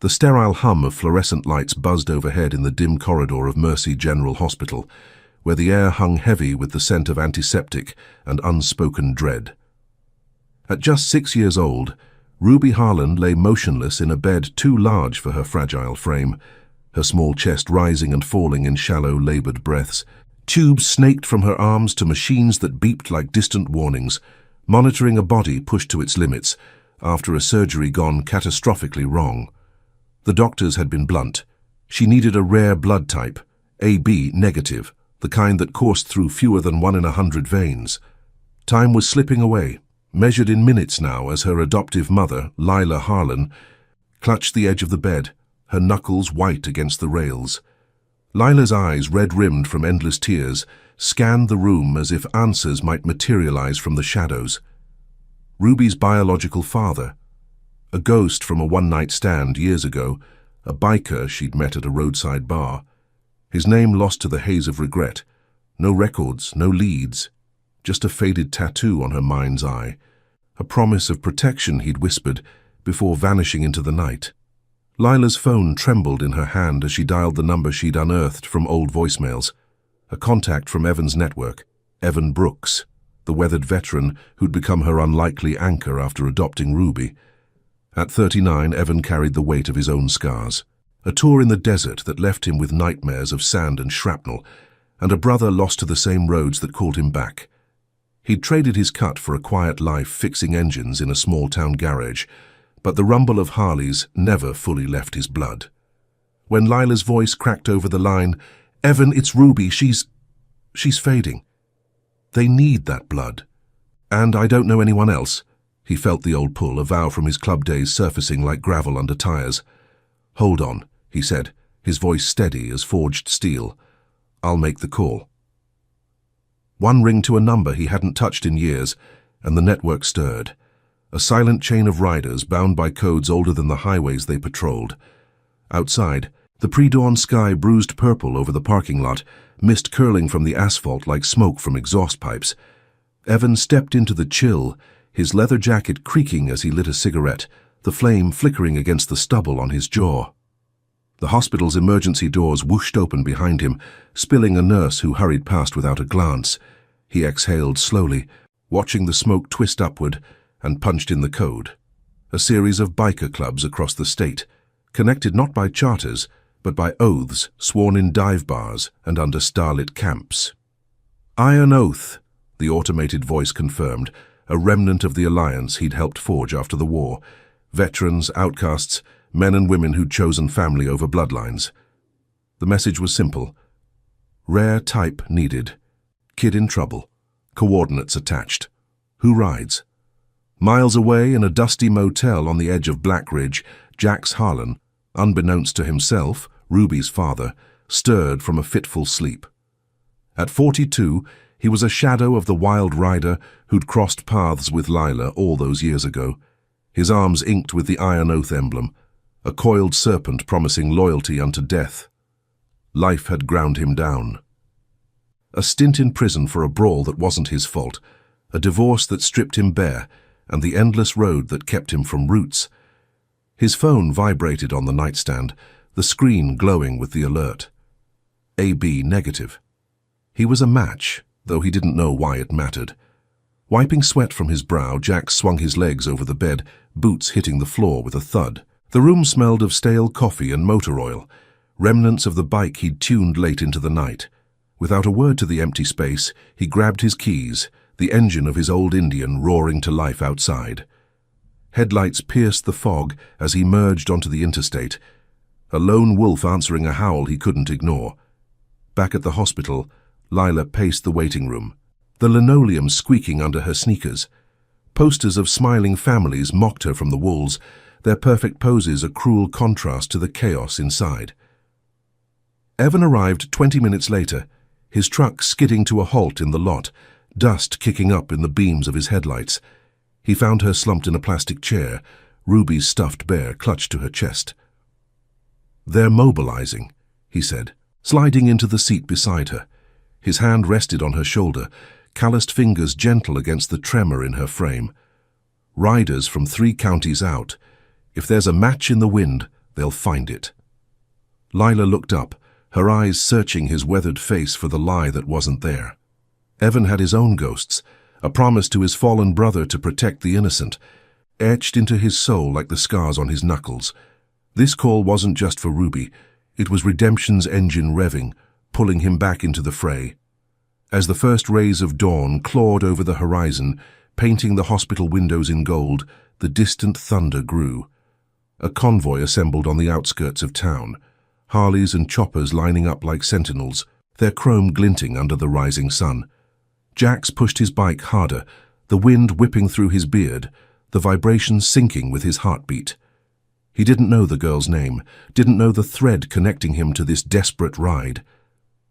The sterile hum of fluorescent lights buzzed overhead in the dim corridor of Mercy General Hospital, where the air hung heavy with the scent of antiseptic and unspoken dread. At just 6 years old, Ruby Harlan lay motionless in a bed too large for her fragile frame, her small chest rising and falling in shallow, labored breaths. Tubes snaked from her arms to machines that beeped like distant warnings, monitoring a body pushed to its limits after a surgery gone catastrophically wrong. The doctors had been blunt. She needed a rare blood type, AB negative, the kind that coursed through fewer than 1 in 100 veins. Time was slipping away, measured in minutes now, as her adoptive mother, Lila Harlan, clutched the edge of the bed, her knuckles white against the rails. Lila's eyes, red-rimmed from endless tears, scanned the room as if answers might materialize from the shadows. Ruby's biological father, a ghost from a one-night stand years ago, a biker she'd met at a roadside bar. His name lost to the haze of regret. No records, no leads, just a faded tattoo on her mind's eye, a promise of protection he'd whispered before vanishing into the night. Lila's phone trembled in her hand as she dialed the number she'd unearthed from old voicemails. A contact from Evan's network, Evan Brooks, the weathered veteran who'd become her unlikely anchor after adopting Ruby. At 39, Evan carried the weight of his own scars. A tour in the desert that left him with nightmares of sand and shrapnel, and a brother lost to the same roads that called him back. He'd traded his cut for a quiet life fixing engines in a small-town garage, but the rumble of Harleys never fully left his blood. When Lila's voice cracked over the line, "Evan, it's Ruby, she's fading. They need that blood. And I don't know anyone else." He felt the old pull, a vow from his club days surfacing like gravel under tires. "Hold on," he said, his voice steady as forged steel. "I'll make the call." One ring to a number he hadn't touched in years, and the network stirred. A silent chain of riders bound by codes older than the highways they patrolled. Outside, the pre-dawn sky bruised purple over the parking lot, mist curling from the asphalt like smoke from exhaust pipes. Evan stepped into the chill, his leather jacket creaking as he lit a cigarette, the flame flickering against the stubble on his jaw. The hospital's emergency doors whooshed open behind him, spilling a nurse who hurried past without a glance. He exhaled slowly, watching the smoke twist upward, and punched in the code. A series of biker clubs across the state, connected not by charters, but by oaths sworn in dive bars and under starlit camps. "Iron Oath," the automated voice confirmed, a remnant of the alliance he'd helped forge after the war. Veterans, outcasts, men and women who'd chosen family over bloodlines. The message was simple. Rare type needed. Kid in trouble. Coordinates attached. Who rides? Miles away in a dusty motel on the edge of Black Ridge, Jax Harlan, unbeknownst to himself, Ruby's father, stirred from a fitful sleep. At 42, he was a shadow of the wild rider who'd crossed paths with Lila all those years ago, his arms inked with the Iron Oath emblem, a coiled serpent promising loyalty unto death. Life had ground him down. A stint in prison for a brawl that wasn't his fault, a divorce that stripped him bare, and the endless road that kept him from roots. His phone vibrated on the nightstand, the screen glowing with the alert. AB negative. He was a match, though he didn't know why it mattered. Wiping sweat from his brow, Jack swung his legs over the bed, boots hitting the floor with a thud. The room smelled of stale coffee and motor oil, remnants of the bike he'd tuned late into the night. Without a word to the empty space, he grabbed his keys, the engine of his old Indian roaring to life outside. Headlights pierced the fog as he merged onto the interstate, a lone wolf answering a howl he couldn't ignore. Back at the hospital, Lila paced the waiting room, the linoleum squeaking under her sneakers. Posters of smiling families mocked her from the walls, their perfect poses a cruel contrast to the chaos inside. Evan arrived 20 minutes later, his truck skidding to a halt in the lot, dust kicking up in the beams of his headlights. He found her slumped in a plastic chair, Ruby's stuffed bear clutched to her chest. "They're mobilizing," he said, sliding into the seat beside her. His hand rested on her shoulder, calloused fingers gentle against the tremor in her frame. "Riders from 3 counties out. If there's a match in the wind, They'll find it. Lila looked up, her eyes searching his weathered face for the lie that wasn't there. Evan had his own ghosts, a promise to his fallen brother to protect the innocent, etched into his soul like the scars on his knuckles. This call wasn't just for Ruby, it was redemption's engine revving, pulling him back into the fray. As the first rays of dawn clawed over the horizon, painting the hospital windows in gold, the distant thunder grew. A convoy assembled on the outskirts of town, Harleys and choppers lining up like sentinels, their chrome glinting under the rising sun. Jax pushed his bike harder, the wind whipping through his beard, the vibrations syncing with his heartbeat. He didn't know the girl's name, didn't know the thread connecting him to this desperate ride.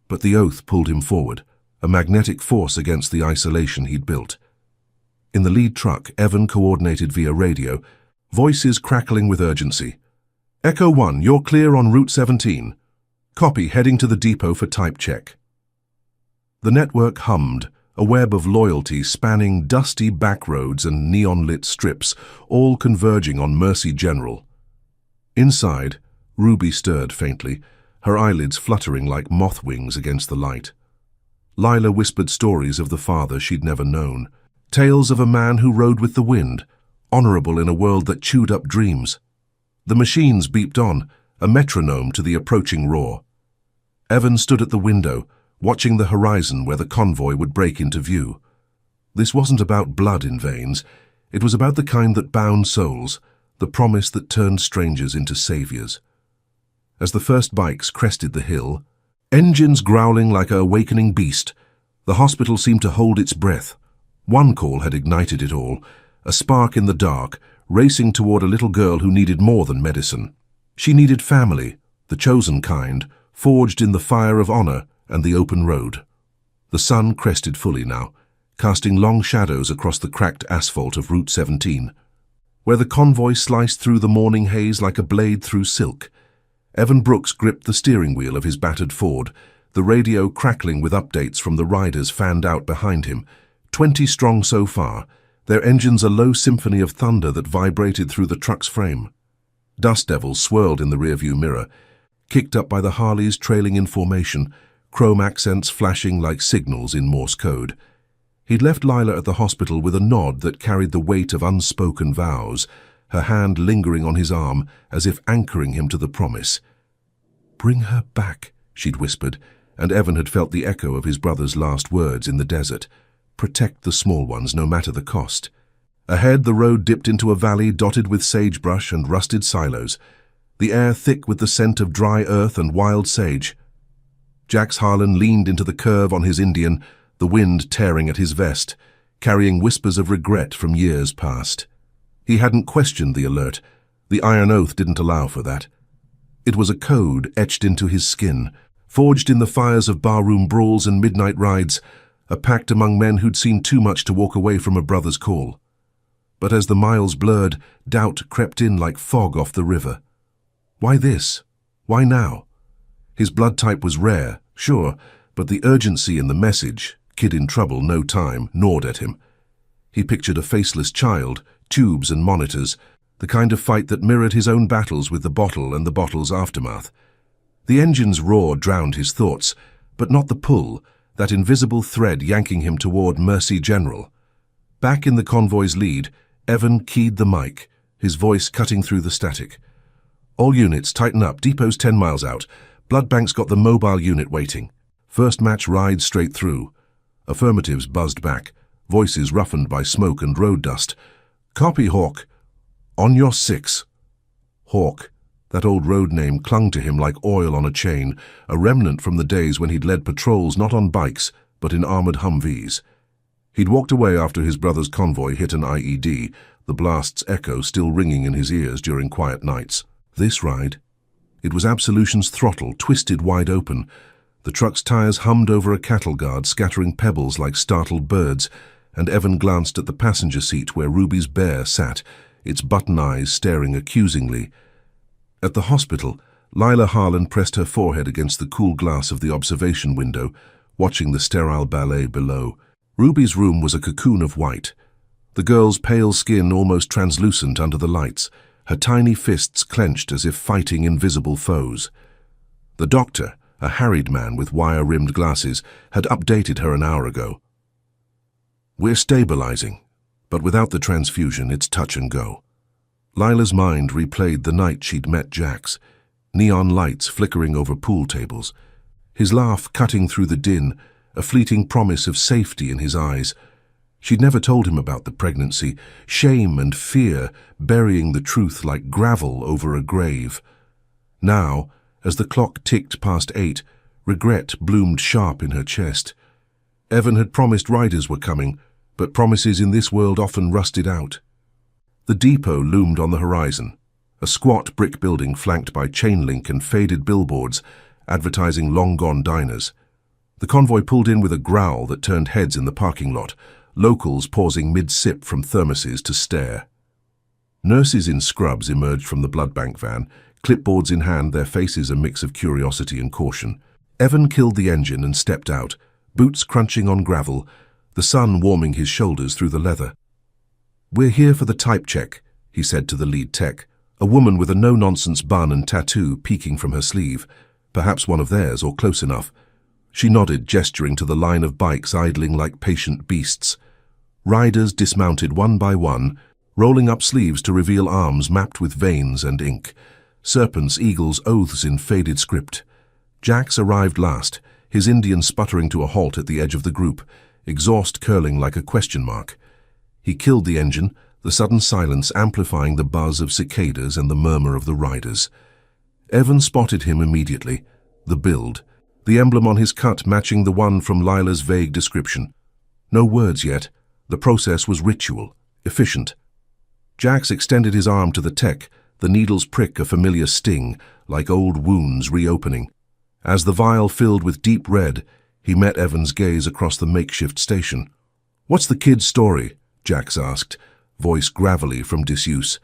But the oath pulled him forward, a magnetic force against the isolation he'd built. In the lead truck, Evan coordinated via radio, voices crackling with urgency. Echo 1, you're clear on Route 17. Copy, heading to the depot for type check. The network hummed, a web of loyalty spanning dusty back roads and neon-lit strips, all converging on Mercy General. Inside, Ruby stirred faintly, her eyelids fluttering like moth wings against the light. Lila whispered stories of the father she'd never known, tales of a man who rode with the wind, honorable in a world that chewed up dreams. The machines beeped on, a metronome to the approaching roar. Evan stood at the window, watching the horizon where the convoy would break into view. This wasn't about blood in veins, it was about the kind that bound souls, the promise that turned strangers into saviors. As the first bikes crested the hill, engines growling like an awakening beast, the hospital seemed to hold its breath. One call had ignited it all, a spark in the dark, racing toward a little girl who needed more than medicine. She needed family, the chosen kind, forged in the fire of honor and the open road. The sun crested fully now, casting long shadows across the cracked asphalt of Route 17. Where the convoy sliced through the morning haze like a blade through silk, Evan Brooks gripped the steering wheel of his battered Ford, the radio crackling with updates from the riders fanned out behind him, 20 strong so far, their engines a low symphony of thunder that vibrated through the truck's frame. Dust devils swirled in the rearview mirror, kicked up by the Harleys trailing in formation, chrome accents flashing like signals in Morse code. He'd left Lila at the hospital with a nod that carried the weight of unspoken vows, her hand lingering on his arm as if anchoring him to the promise. "Bring her back," she'd whispered, and Evan had felt the echo of his brother's last words in the desert. Protect the small ones, no matter the cost. Ahead, the road dipped into a valley dotted with sagebrush and rusted silos, the air thick with the scent of dry earth and wild sage. Jax Harlan leaned into the curve on his Indian, the wind tearing at his vest, carrying whispers of regret from years past. He hadn't questioned the alert. The iron oath didn't allow for that. It was a code etched into his skin, forged in the fires of barroom brawls and midnight rides, a pact among men who'd seen too much to walk away from a brother's call. But as the miles blurred, doubt crept in like fog off the river. Why this? Why now? His blood type was rare, sure, but the urgency in the message, kid in trouble, no time, gnawed at him. He pictured a faceless child, tubes and monitors, the kind of fight that mirrored his own battles with the bottle and the bottle's aftermath. The engine's roar drowned his thoughts, but not the pull, that invisible thread yanking him toward Mercy General. Back in the convoy's lead, Evan keyed the mic, his voice cutting through the static. "All units, tighten up. Depot's 10 miles out. Blood bank's got the mobile unit waiting. First match ride straight through." Affirmatives buzzed back, voices roughened by smoke and road dust. "Copy, Hawk." "On your 6. Hawk, that old road name clung to him like oil on a chain, a remnant from the days when he'd led patrols not on bikes, but in armored Humvees. He'd walked away after his brother's convoy hit an IED, the blast's echo still ringing in his ears during quiet nights. This ride? It was Absolution's throttle, twisted wide open. The truck's tires hummed over a cattle guard, scattering pebbles like startled birds, and Evan glanced at the passenger seat where Ruby's bear sat, its button eyes staring accusingly. At the hospital, Lila Harlan pressed her forehead against the cool glass of the observation window, watching the sterile ballet below. Ruby's room was a cocoon of white, the girl's pale skin almost translucent under the lights, her tiny fists clenched as if fighting invisible foes. The doctor, a harried man with wire-rimmed glasses, had updated her an hour ago. "We're stabilizing, but without the transfusion, it's touch and go." Lila's mind replayed the night she'd met Jax, neon lights flickering over pool tables, his laugh cutting through the din, a fleeting promise of safety in his eyes. She'd never told him about the pregnancy, shame and fear burying the truth like gravel over a grave. Now, as the clock ticked past 8, regret bloomed sharp in her chest. Evan had promised riders were coming, but promises in this world often rusted out. The depot loomed on the horizon, a squat brick building flanked by chain link and faded billboards advertising long-gone diners. The convoy pulled in with a growl that turned heads in the parking lot, locals pausing mid-sip from thermoses to stare. Nurses in scrubs emerged from the blood bank van, clipboards in hand, their faces a mix of curiosity and caution. Evan killed the engine and stepped out, boots crunching on gravel, the sun warming his shoulders through the leather. "We're here for the type check," he said to the lead tech, a woman with a no-nonsense bun and tattoo peeking from her sleeve, perhaps one of theirs or close enough. She nodded, gesturing to the line of bikes idling like patient beasts. Riders dismounted one by one, rolling up sleeves to reveal arms mapped with veins and ink, serpents, eagles, oaths in faded script. Jax arrived last, his Indian sputtering to a halt at the edge of the group, exhaust curling like a question mark. He killed the engine, the sudden silence amplifying the buzz of cicadas and the murmur of the riders. Evan spotted him immediately, the build, the emblem on his cut matching the one from Lila's vague description. No words yet. The process was ritual, efficient. Jax extended his arm to the tech, the needle's prick a familiar sting, like old wounds reopening. As the vial filled with deep red, he met Evan's gaze across the makeshift station. "What's the kid's story?" Jax asked, voice gravelly from disuse.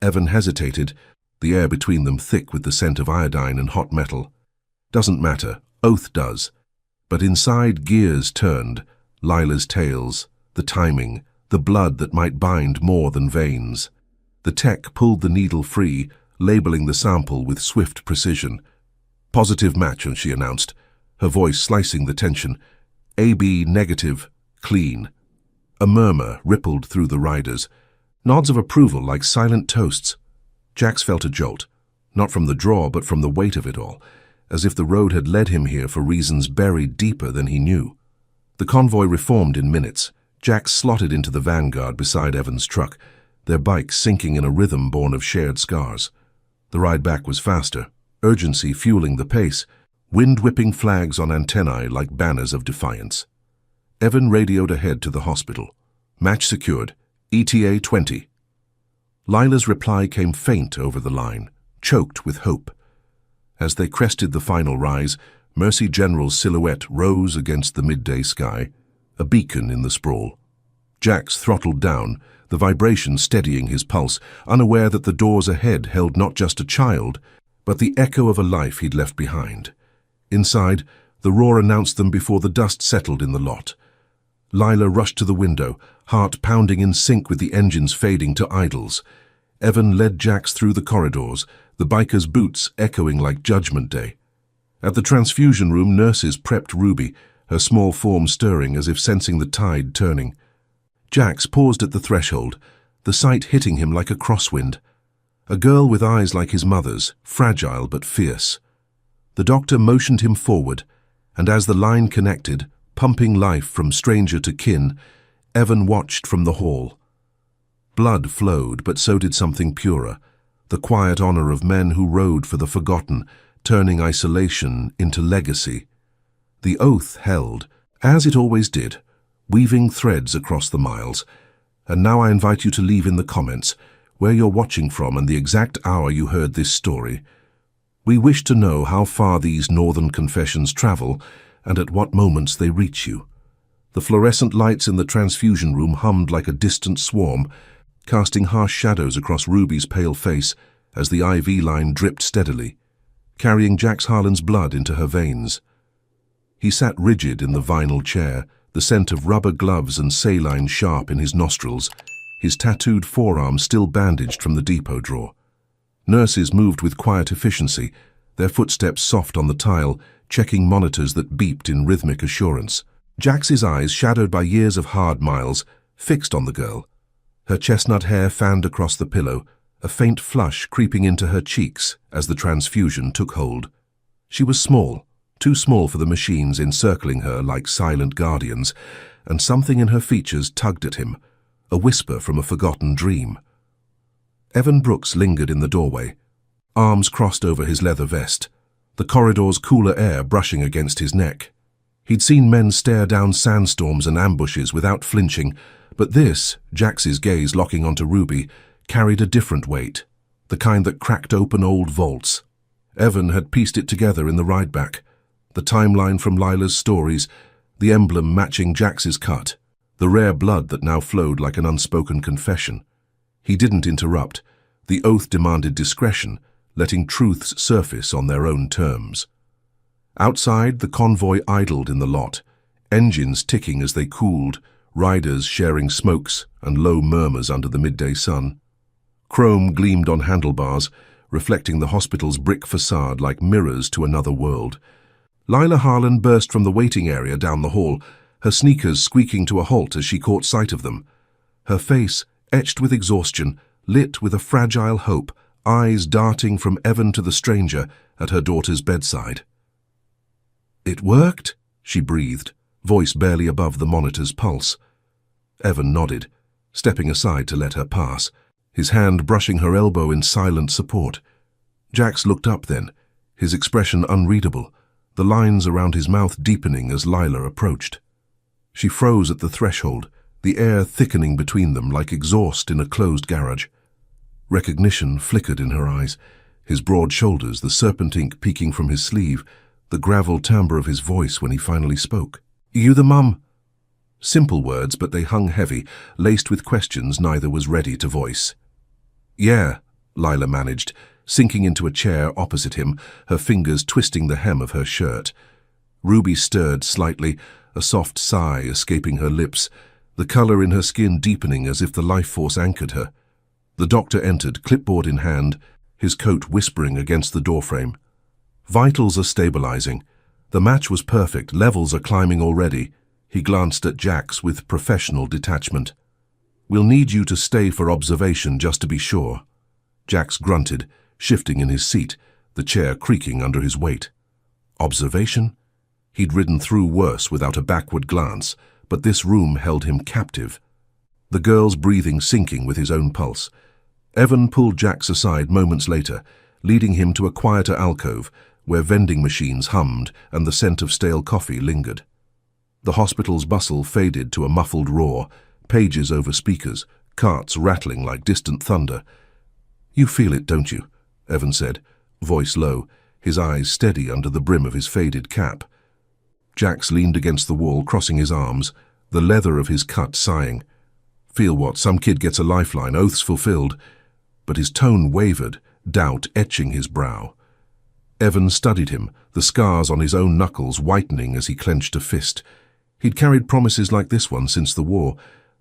Evan hesitated, the air between them thick with the scent of iodine and hot metal. "Doesn't matter. Oath does." But inside gears turned, Lila's tales, the timing, the blood that might bind more than veins. The tech pulled the needle free, labeling the sample with swift precision. "Positive match," she announced, her voice slicing the tension. "AB negative, clean." A murmur rippled through the riders, nods of approval like silent toasts. Jax felt a jolt, not from the draw but from the weight of it all, as if the road had led him here for reasons buried deeper than he knew. The convoy reformed in minutes. Jax slotted into the vanguard beside Evan's truck, their bikes sinking in a rhythm born of shared scars. The ride back was faster, urgency fueling the pace, wind-whipping flags on antennae like banners of defiance. Evan radioed ahead to the hospital. "Match secured. ETA 20. Lila's reply came faint over the line, choked with hope. As they crested the final rise, Mercy General's silhouette rose against the midday sky, a beacon in the sprawl. Jax throttled down, the vibration steadying his pulse, unaware that the doors ahead held not just a child, but the echo of a life he'd left behind. Inside, the roar announced them before the dust settled in the lot. Lila rushed to the window, heart pounding in sync with the engines fading to idles. Evan led Jax through the corridors, the biker's boots echoing like Judgment Day. At the transfusion room, nurses prepped Ruby, her small form stirring as if sensing the tide turning. Jax paused at the threshold, the sight hitting him like a crosswind. A girl with eyes like his mother's, fragile but fierce. The doctor motioned him forward, and as the line connected, pumping life from stranger to kin, Evan watched from the hall. Blood flowed, but so did something purer, the quiet honor of men who rode for the forgotten, turning isolation into legacy. The oath held, as it always did, weaving threads across the miles. And now I invite you to leave in the comments where you're watching from and the exact hour you heard this story. We wish to know how far these northern confessions travel and at what moments they reach you. The fluorescent lights in the transfusion room hummed like a distant swarm, casting harsh shadows across Ruby's pale face as the IV line dripped steadily, carrying Jax Harlan's blood into her veins. He sat rigid in the vinyl chair, the scent of rubber gloves and saline sharp in his nostrils, his tattooed forearm still bandaged from the depot drawer. Nurses moved with quiet efficiency, their footsteps soft on the tile, checking monitors that beeped in rhythmic assurance. Jax's eyes, shadowed by years of hard miles, fixed on the girl. Her chestnut hair fanned across the pillow, a faint flush creeping into her cheeks as the transfusion took hold. She was small, too small for the machines encircling her like silent guardians, and something in her features tugged at him, a whisper from a forgotten dream. Evan Brooks lingered in the doorway, arms crossed over his leather vest, the corridor's cooler air brushing against his neck. He'd seen men stare down sandstorms and ambushes without flinching, but this, Jax's gaze locking onto Ruby, carried a different weight, the kind that cracked open old vaults. Evan had pieced it together in the ride back, the timeline from Lila's stories, the emblem matching Jax's cut, the rare blood that now flowed like an unspoken confession. He didn't interrupt. The oath demanded discretion, letting truths surface on their own terms. Outside, the convoy idled in the lot, engines ticking as they cooled, riders sharing smokes and low murmurs under the midday sun. Chrome gleamed on handlebars, reflecting the hospital's brick facade like mirrors to another world. Lila Harlan burst from the waiting area down the hall, her sneakers squeaking to a halt as she caught sight of them. Her face, etched with exhaustion, lit with a fragile hope, eyes darting from Evan to the stranger at her daughter's bedside. "It worked?" she breathed, voice barely above the monitor's pulse. Evan nodded, stepping aside to let her pass, his hand brushing her elbow in silent support. Jax looked up then, his expression unreadable, the lines around his mouth deepening as Lila approached. She froze at the threshold, the air thickening between them like exhaust in a closed garage. Recognition flickered in her eyes, his broad shoulders, the serpent ink peeking from his sleeve, the gravel timbre of his voice when he finally spoke. "You the mum?" Simple words, but they hung heavy, laced with questions neither was ready to voice. "Yeah," Lila managed, sinking into a chair opposite him, her fingers twisting the hem of her shirt. Ruby stirred slightly, a soft sigh escaping her lips, the color in her skin deepening as if the life force anchored her. The doctor entered, clipboard in hand, his coat whispering against the doorframe. "Vitals are stabilizing. The match was perfect, levels are climbing already." He glanced at Jax with professional detachment. "We'll need you to stay for observation just to be sure." Jax grunted, shifting in his seat, the chair creaking under his weight. Observation? He'd ridden through worse without a backward glance, but this room held him captive. The girl's breathing sinking with his own pulse. Evan pulled Jax aside moments later, leading him to a quieter alcove where vending machines hummed and the scent of stale coffee lingered. The hospital's bustle faded to a muffled roar, pages over speakers, carts rattling like distant thunder. "You feel it, don't you?" Evan said, voice low, his eyes steady under the brim of his faded cap. Jax leaned against the wall, crossing his arms, the leather of his cut sighing. "Feel what? Some kid gets a lifeline, oaths fulfilled." But his tone wavered, doubt etching his brow. Evan studied him, the scars on his own knuckles whitening as he clenched a fist. He'd carried promises like this one since the war,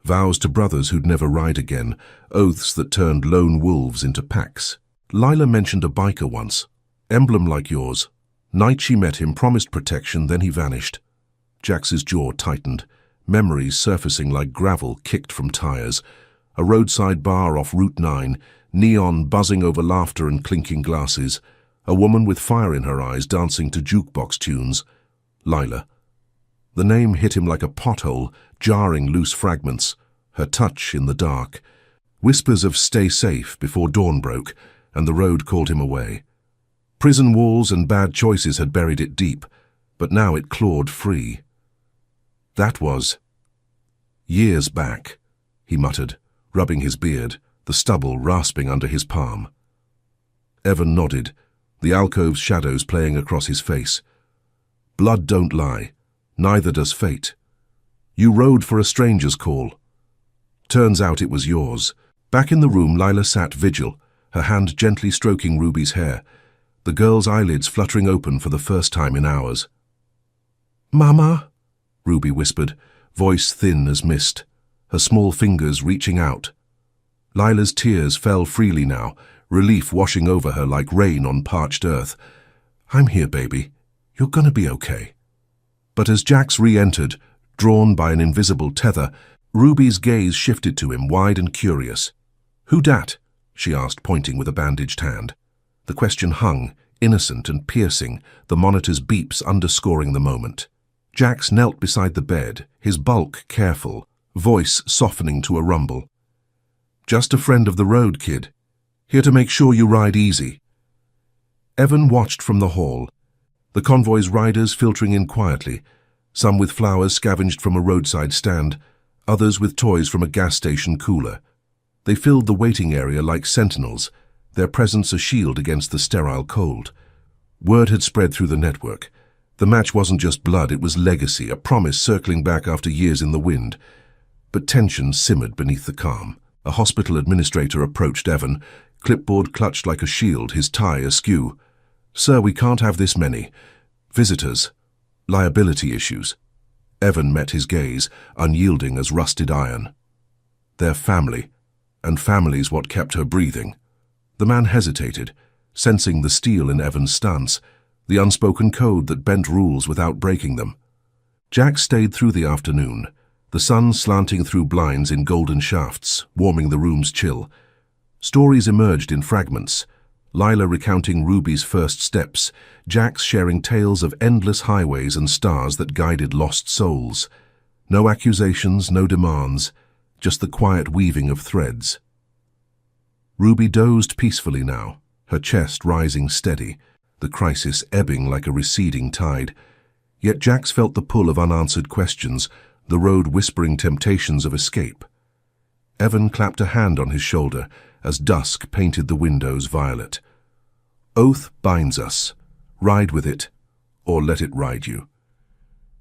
vows to brothers who'd never ride again, oaths that turned lone wolves into packs. Lila mentioned a biker once, emblem like yours. Night she met him promised protection, then he vanished. Jax's jaw tightened, memories surfacing like gravel kicked from tires. A roadside bar off Route 9, neon buzzing over laughter and clinking glasses. A woman with fire in her eyes dancing to jukebox tunes. Lila. The name hit him like a pothole, jarring loose fragments, her touch in the dark. Whispers of "stay safe" before dawn broke, and the road called him away. Prison walls and bad choices had buried it deep, but now it clawed free. That was years back, he muttered, rubbing his beard, the stubble rasping under his palm. Evan nodded, the alcove's shadows playing across his face. "Blood don't lie. Neither does fate. You rode for a stranger's call. Turns out it was yours." Back in the room, Lila sat vigil, her hand gently stroking Ruby's hair, the girl's eyelids fluttering open for the first time in hours. "Mama," Ruby whispered, voice thin as mist, her small fingers reaching out. Lila's tears fell freely now, relief washing over her like rain on parched earth. "I'm here, baby. You're gonna be okay." But as Jax re-entered, drawn by an invisible tether, Ruby's gaze shifted to him, wide and curious. "Who dat?" she asked, pointing with a bandaged hand. The question hung, innocent and piercing, the monitor's beeps underscoring the moment. Jax knelt beside the bed, his bulk careful, voice softening to a rumble. "Just a friend of the road, kid. Here to make sure you ride easy." Evan watched from the hall, the convoy's riders filtering in quietly, some with flowers scavenged from a roadside stand, others with toys from a gas station cooler. They filled the waiting area like sentinels, their presence a shield against the sterile cold. Word had spread through the network. The match wasn't just blood, it was legacy, a promise circling back after years in the wind. But tension simmered beneath the calm. A hospital administrator approached Evan, clipboard clutched like a shield, his tie askew. "Sir, we can't have this many. Visitors. Liability issues." Evan met his gaze, unyielding as rusted iron. "Their family, and family's what kept her breathing." The man hesitated, sensing the steel in Evan's stance, the unspoken code that bent rules without breaking them. Jack stayed through the afternoon, the sun slanting through blinds in golden shafts, warming the room's chill. Stories emerged in fragments, Lila recounting Ruby's first steps, Jax sharing tales of endless highways and stars that guided lost souls. No accusations, no demands, just the quiet weaving of threads. Ruby dozed peacefully now, her chest rising steady, the crisis ebbing like a receding tide. Yet Jax felt the pull of unanswered questions, the road whispering temptations of escape. Evan clapped a hand on his shoulder as dusk painted the windows violet. "Oath binds us. Ride with it, or let it ride you."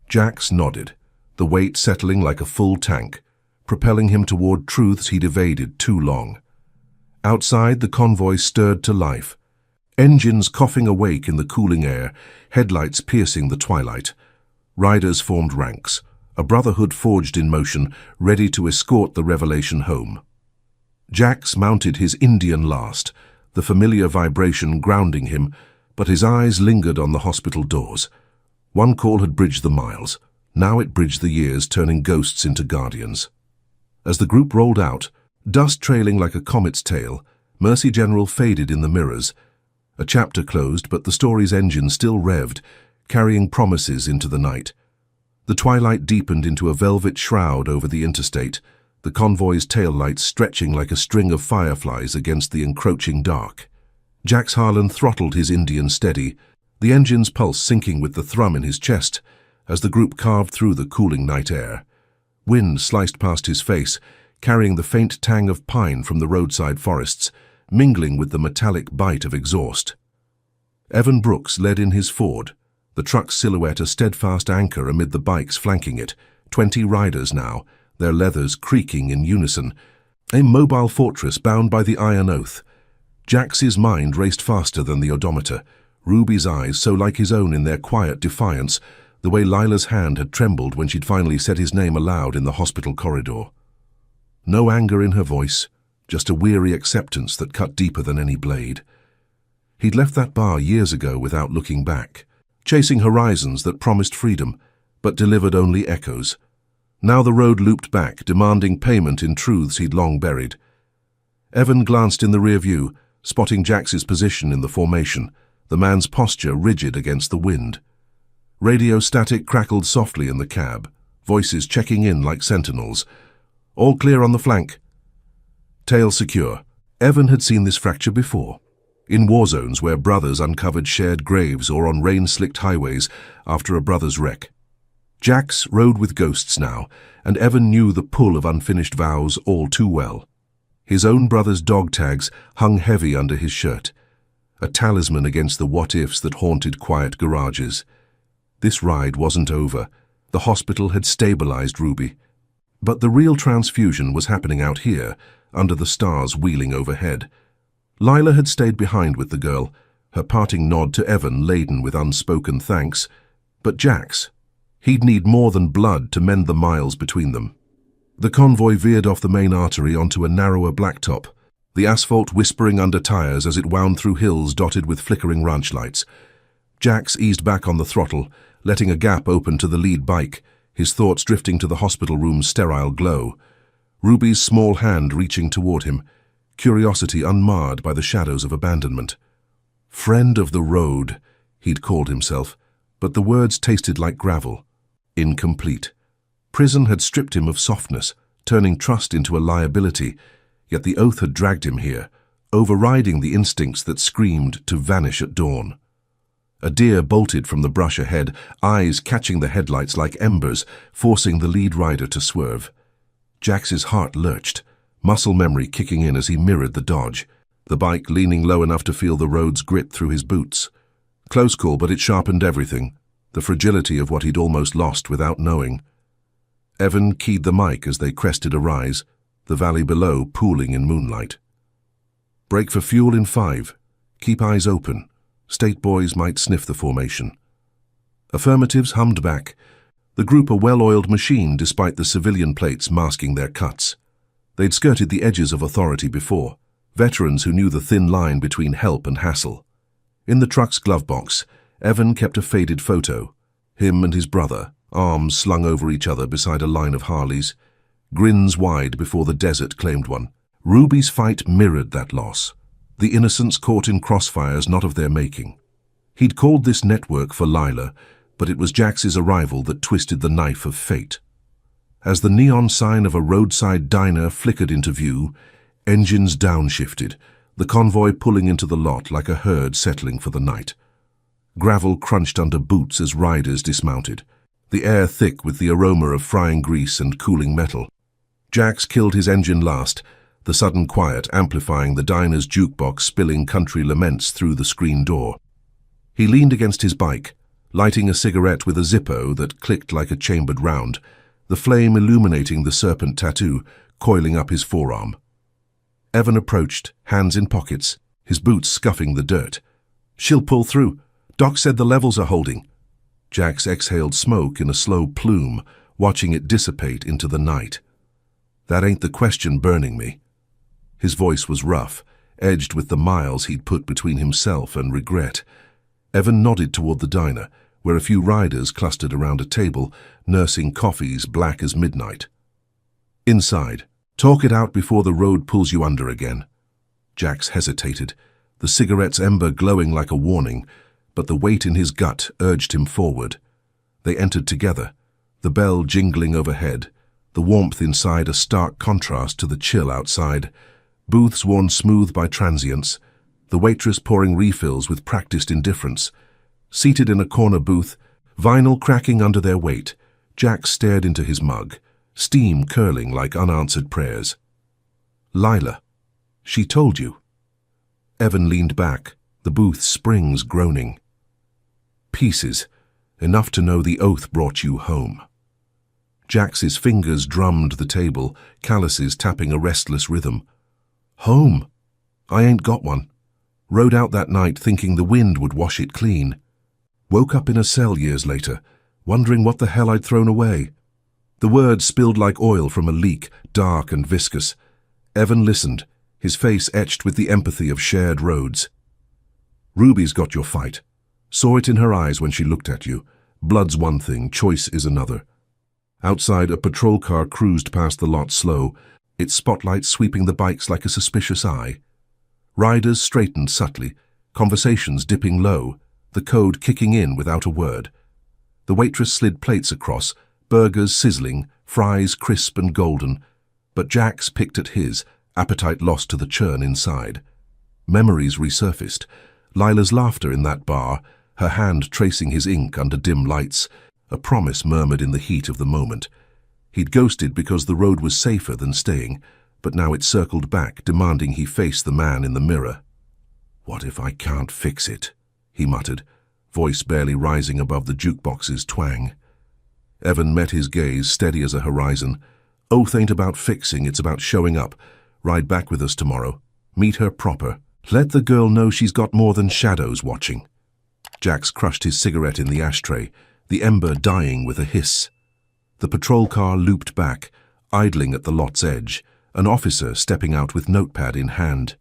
Jax nodded, the weight settling like a full tank, propelling him toward truths he'd evaded too long. Outside, the convoy stirred to life, engines coughing awake in the cooling air, headlights piercing the twilight. Riders formed ranks, a brotherhood forged in motion, ready to escort the revelation home. Jax mounted his Indian last, the familiar vibration grounding him, but his eyes lingered on the hospital doors. One call had bridged the miles, now it bridged the years, turning ghosts into guardians. As the group rolled out, dust trailing like a comet's tail, Mercy General faded in the mirrors. A chapter closed, but the story's engine still revved, carrying promises into the night. The twilight deepened into a velvet shroud over the interstate, the convoy's taillights stretching like a string of fireflies against the encroaching dark. Jax Harlan throttled his Indian steady, the engine's pulse sinking with the thrum in his chest as the group carved through the cooling night air. Wind sliced past his face, carrying the faint tang of pine from the roadside forests, mingling with the metallic bite of exhaust. Evan Brooks led in his Ford, the truck's silhouette a steadfast anchor amid the bikes flanking it, 20 riders now, their leathers creaking in unison, a mobile fortress bound by the iron oath. Jax's mind raced faster than the odometer, Ruby's eyes so like his own in their quiet defiance, the way Lila's hand had trembled when she'd finally said his name aloud in the hospital corridor. No anger in her voice, just a weary acceptance that cut deeper than any blade. He'd left that bar years ago without looking back, chasing horizons that promised freedom, but delivered only echoes. Now the road looped back, demanding payment in truths he'd long buried. Evan glanced in the rear view, spotting Jax's position in the formation, the man's posture rigid against the wind. Radio static crackled softly in the cab, voices checking in like sentinels. "All clear on the flank." Tail secure. Evan had seen this fracture before, in war zones where brothers uncovered shared graves or on rain-slicked highways after a brother's wreck. Jax rode with ghosts now, and Evan knew the pull of unfinished vows all too well. His own brother's dog tags hung heavy under his shirt, a talisman against the what-ifs that haunted quiet garages. This ride wasn't over. The hospital had stabilized Ruby. But the real transfusion was happening out here, under the stars wheeling overhead. Lila had stayed behind with the girl, her parting nod to Evan laden with unspoken thanks. But Jax, he'd need more than blood to mend the miles between them. The convoy veered off the main artery onto a narrower blacktop, the asphalt whispering under tires as it wound through hills dotted with flickering ranch lights. Jax eased back on the throttle, letting a gap open to the lead bike, his thoughts drifting to the hospital room's sterile glow. Ruby's small hand reaching toward him, curiosity unmarred by the shadows of abandonment. Friend of the road, he'd called himself, but the words tasted like gravel. Incomplete. Prison had stripped him of softness, turning trust into a liability, yet the oath had dragged him here, overriding the instincts that screamed to vanish at dawn. A deer bolted from the brush ahead, eyes catching the headlights like embers, forcing the lead rider to swerve. Jax's heart lurched, muscle memory kicking in as he mirrored the dodge, the bike leaning low enough to feel the road's grit through his boots. Close call, but it sharpened everything, the fragility of what he'd almost lost without knowing. Evan keyed the mic as they crested a rise, the valley below pooling in moonlight. Brake for fuel in 5. Keep eyes open. State boys might sniff the formation. Affirmatives hummed back, the group a well-oiled machine despite the civilian plates masking their cuts. They'd skirted the edges of authority before, veterans who knew the thin line between help and hassle. In the truck's glove box, Evan kept a faded photo, him and his brother, arms slung over each other beside a line of Harleys, grins wide before the desert claimed one. Ruby's fight mirrored that loss, the innocents caught in crossfires not of their making. He'd called this network for Lila, but it was Jax's arrival that twisted the knife of fate. As the neon sign of a roadside diner flickered into view, engines downshifted, the convoy pulling into the lot like a herd settling for the night. Gravel crunched under boots as riders dismounted, the air thick with the aroma of frying grease and cooling metal. Jax killed his engine last, the sudden quiet amplifying the diner's jukebox spilling country laments through the screen door. He leaned against his bike, lighting a cigarette with a Zippo that clicked like a chambered round, the flame illuminating the serpent tattoo coiling up his forearm. Evan approached, hands in pockets, his boots scuffing the dirt. "She'll pull through. Doc said the levels are holding." Jax exhaled smoke in a slow plume, watching it dissipate into the night. "That ain't the question burning me." His voice was rough, edged with the miles he'd put between himself and regret. Evan nodded toward the diner, where a few riders clustered around a table, nursing coffees black as midnight. "Inside. Talk it out before the road pulls you under again." Jax hesitated, the cigarette's ember glowing like a warning, but the weight in his gut urged him forward. They entered together, the bell jingling overhead, the warmth inside a stark contrast to the chill outside, booths worn smooth by transients, the waitress pouring refills with practiced indifference. Seated in a corner booth, vinyl cracking under their weight, Jax stared into his mug, steam curling like unanswered prayers. "Lila, she told you." Evan leaned back, the booth springs groaning. "Pieces, enough to know the oath brought you home." Jax's fingers drummed the table, calluses tapping a restless rhythm. "Home? I ain't got one. Rode out that night thinking the wind would wash it clean. Woke up in a cell years later, wondering what the hell I'd thrown away." The words spilled like oil from a leak, dark and viscous. Evan listened, his face etched with the empathy of shared roads. "Ruby's got your fight. Saw it in her eyes when she looked at you. Blood's one thing, choice is another." Outside, a patrol car cruised past the lot slow, its spotlight sweeping the bikes like a suspicious eye. Riders straightened subtly, conversations dipping low, the code kicking in without a word. The waitress slid plates across, burgers sizzling, fries crisp and golden, but Jax picked at his, appetite lost to the churn inside. Memories resurfaced, Lila's laughter in that bar, her hand tracing his ink under dim lights, a promise murmured in the heat of the moment. He'd ghosted because the road was safer than staying, but now it circled back, demanding he face the man in the mirror. "What if I can't fix it?" he muttered, voice barely rising above the jukebox's twang. Evan met his gaze, steady as a horizon. "Oath ain't about fixing, it's about showing up. Ride back with us tomorrow. Meet her proper. Let the girl know she's got more than shadows watching." Jax crushed his cigarette in the ashtray, the ember dying with a hiss. The patrol car looped back, idling at the lot's edge, an officer stepping out with notepad in hand.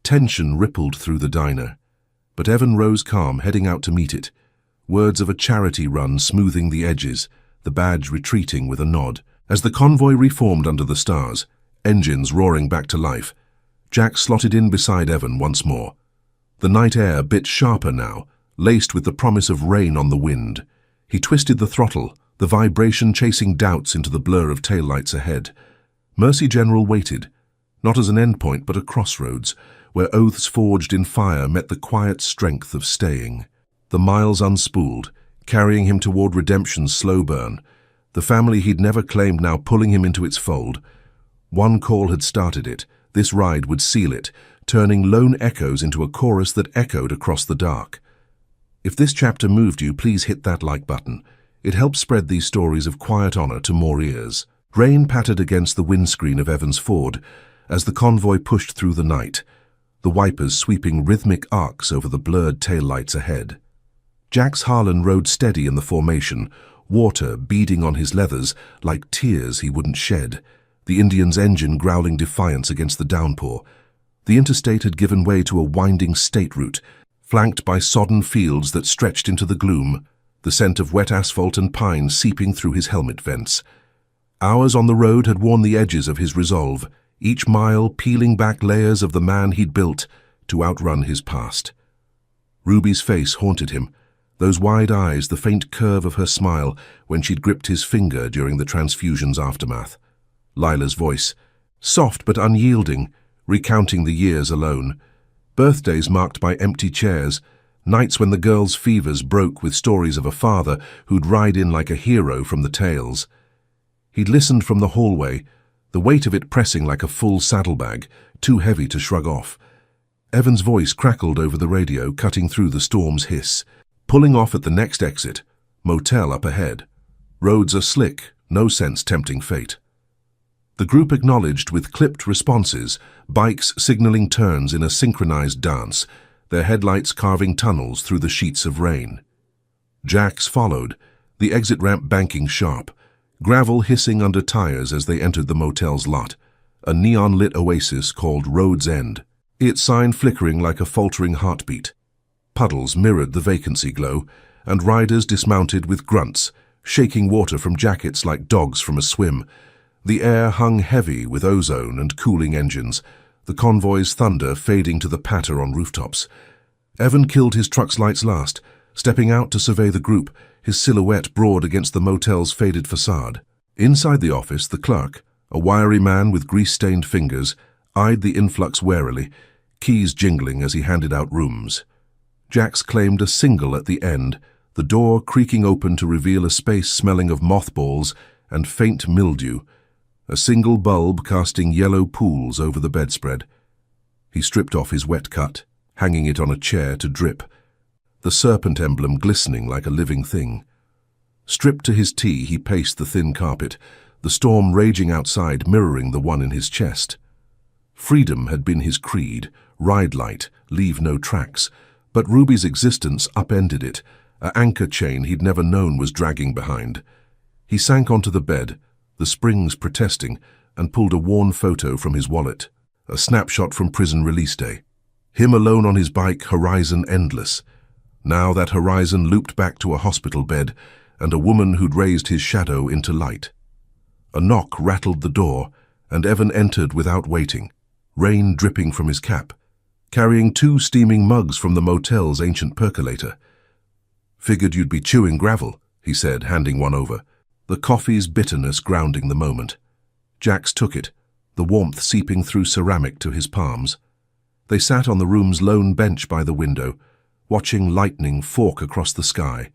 Tension rippled through the diner, but Evan rose calm, heading out to meet it. Words of a charity run smoothing the edges, the badge retreating with a nod. As the convoy reformed under the stars, engines roaring back to life, Jack slotted in beside Evan once more. The night air bit sharper now, laced with the promise of rain on the wind. He twisted the throttle, the vibration chasing doubts into the blur of taillights ahead. Mercy General waited, not as an endpoint but a crossroads, where oaths forged in fire met the quiet strength of staying. The miles unspooled, carrying him toward redemption's slow burn, the family he'd never claimed now pulling him into its fold. One call had started it, this ride would seal it, turning lone echoes into a chorus that echoed across the dark. If this chapter moved you, please hit that like button. It helps spread these stories of quiet honor to more ears. Rain pattered against the windscreen of Evans Ford as the convoy pushed through the night, the wipers sweeping rhythmic arcs over the blurred taillights ahead. Jack's Harlan rode steady in the formation, water beading on his leathers like tears he wouldn't shed, the Indian's engine growling defiance against the downpour. The interstate had given way to a winding state route, flanked by sodden fields that stretched into the gloom, the scent of wet asphalt and pine seeping through his helmet vents. Hours on the road had worn the edges of his resolve, each mile peeling back layers of the man he'd built to outrun his past. Ruby's face haunted him, those wide eyes, the faint curve of her smile when she'd gripped his finger during the transfusion's aftermath. Lila's voice, soft but unyielding, recounting the years alone. Birthdays marked by empty chairs, nights when the girl's fevers broke with stories of a father who'd ride in like a hero from the tales. He'd listened from the hallway, the weight of it pressing like a full saddlebag, too heavy to shrug off. Evan's voice crackled over the radio, cutting through the storm's hiss. Pulling off at the next exit, motel up ahead. Roads are slick, no sense tempting fate. The group acknowledged with clipped responses, bikes signaling turns in a synchronized dance, their headlights carving tunnels through the sheets of rain. Jack's followed, the exit ramp banking sharp, gravel hissing under tires as they entered the motel's lot, a neon-lit oasis called Road's End, its sign flickering like a faltering heartbeat. Puddles mirrored the vacancy glow, and riders dismounted with grunts, shaking water from jackets like dogs from a swim. The air hung heavy with ozone and cooling engines, the convoy's thunder fading to the patter on rooftops. Evan killed his truck's lights last, stepping out to survey the group, his silhouette broad against the motel's faded facade. Inside the office, the clerk, a wiry man with grease-stained fingers, eyed the influx warily, keys jingling as he handed out rooms. Jax claimed a single at the end, the door creaking open to reveal a space smelling of mothballs and faint mildew, a single bulb casting yellow pools over the bedspread. He stripped off his wet cut, hanging it on a chair to drip, the serpent emblem glistening like a living thing. Stripped to his tee, he paced the thin carpet, the storm raging outside mirroring the one in his chest. Freedom had been his creed, ride light, leave no tracks, but Ruby's existence upended it, an anchor chain he'd never known was dragging behind. He sank onto the bed, the springs protesting, and pulled a worn photo from his wallet, a snapshot from prison release day. Him alone on his bike, horizon endless. Now that horizon looped back to a hospital bed, and a woman who'd raised his shadow into light. A knock rattled the door, and Evan entered without waiting, rain dripping from his cap, carrying 2 steaming mugs from the motel's ancient percolator. "Figured you'd be chewing gravel," he said, handing one over, the coffee's bitterness grounding the moment. Jax took it, the warmth seeping through ceramic to his palms. They sat on the room's lone bench by the window, watching lightning fork across the sky,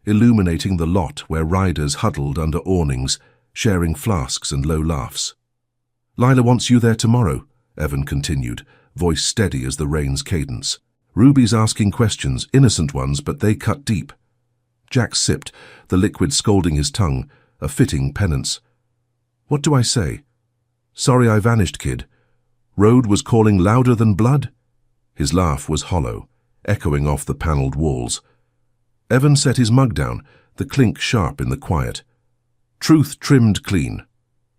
illuminating the lot where riders huddled under awnings, sharing flasks and low laughs. "Lila wants you there tomorrow," Evan continued, voice steady as the rain's cadence. "Ruby's asking questions, innocent ones, but they cut deep." Jax sipped, the liquid scalding his tongue, a fitting penance. "What do I say? Sorry I vanished, kid. Road was calling louder than blood?" His laugh was hollow, echoing off the panelled walls. Evan set his mug down, the clink sharp in the quiet. "Truth trimmed clean.